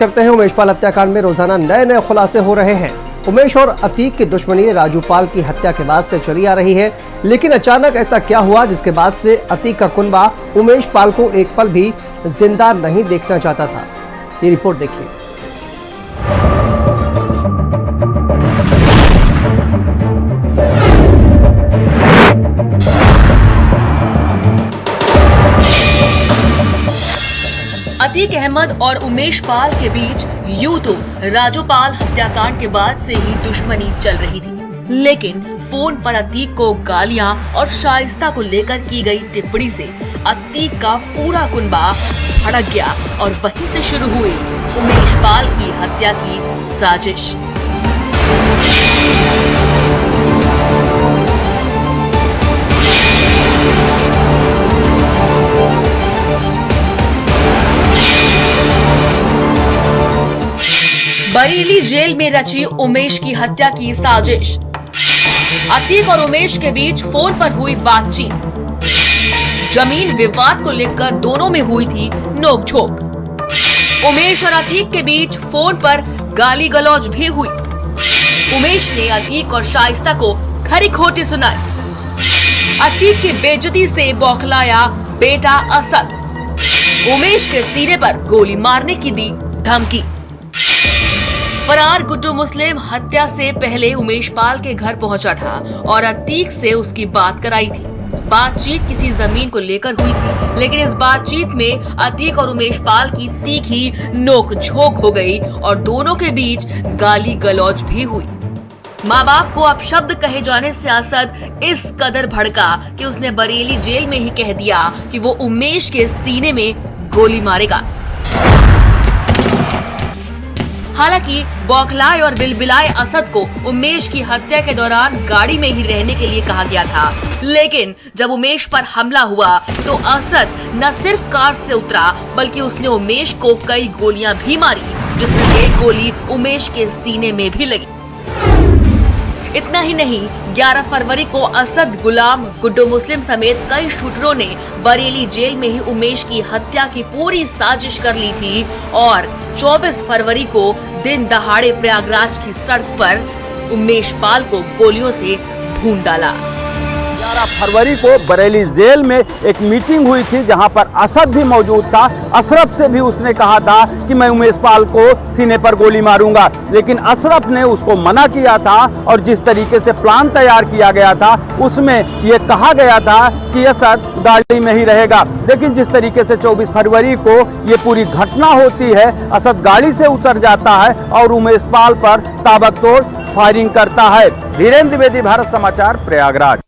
करते हैं। उमेश पाल हत्याकांड में रोजाना नए नए खुलासे हो रहे हैं। उमेश और अतीक की दुश्मनी राजू पाल की हत्या के बाद से चली आ रही है, लेकिन अचानक ऐसा क्या हुआ जिसके बाद से अतीक का कुनबा उमेश पाल को एक पल भी जिंदा नहीं देखना चाहता था। ये रिपोर्ट देखिए। अतीक अहमद और उमेश पाल के बीच यूं तो राजू पाल हत्याकांड के बाद से ही दुश्मनी चल रही थी, लेकिन फोन पर अतीक को गालियां और शाइस्ता को लेकर की गई टिप्पणी से अतीक का पूरा कुनबा भड़क गया और वहीं से शुरू हुई उमेश पाल की हत्या की साजिश। बरेली जेल में रची उमेश की हत्या की साजिश। अतीक और उमेश के बीच फोन पर हुई बातचीत। जमीन विवाद को लेकर दोनों में हुई थी नोकझोंक। उमेश और अतीक के बीच फोन पर गाली गलौज भी हुई। उमेश ने अतीक और शाइस्ता को खरी खोटी सुनाई। अतीक की बेइज्जती से बौखलाया बेटा असद। उमेश के सीने पर गोली मारने की दी धमकी। फरार गुड्डू मुस्लिम हत्या से पहले उमेश पाल के घर पहुंचा था और अतीक से उसकी बात कराई थी। बातचीत किसी जमीन को लेकर हुई थी, लेकिन इस बातचीत में अतीक और उमेश पाल की तीखी नोक-झोंक हो गई और दोनों के बीच गाली गलौज भी हुई। माँ बाप को अपशब्द कहे जाने से असद इस कदर भड़का कि उसने बरेली जेल में ही कह दिया कि वो उमेश के सीने में गोली मारेगा। हालांकि बौखलाए और बिलबिलाए असद को उमेश की हत्या के दौरान गाड़ी में ही रहने के लिए कहा गया था, लेकिन जब उमेश पर हमला हुआ तो असद न सिर्फ कार से उतरा बल्कि उसने उमेश को कई गोलियां भी मारी, जिसमें एक गोली उमेश के सीने में भी लगी। इतना ही नहीं, 11 फरवरी को असद, गुलाम, गुड्डू मुस्लिम समेत कई शूटरों ने बरेली जेल में ही उमेश की हत्या की पूरी साजिश कर ली थी और 24 फरवरी को दिन दहाड़े प्रयागराज की सड़क पर उमेश पाल को गोलियों से भून डाला। 11 फरवरी को बरेली जेल में एक मीटिंग हुई थी जहां पर असद भी मौजूद था। अशरफ से भी उसने कहा था कि मैं उमेश पाल को सीने पर गोली मारूंगा, लेकिन अशरफ ने उसको मना किया था और जिस तरीके से प्लान तैयार किया गया था उसमें यह कहा गया था कि असद गाड़ी में ही रहेगा। लेकिन जिस तरीके से 24 फरवरी को ये पूरी घटना होती है, असद गाड़ी से उतर जाता है और उमेश पाल पर ताबड़तोड़ फायरिंग करता है। धीरेन्द्र द्विवेदी, भारत समाचार, प्रयागराज।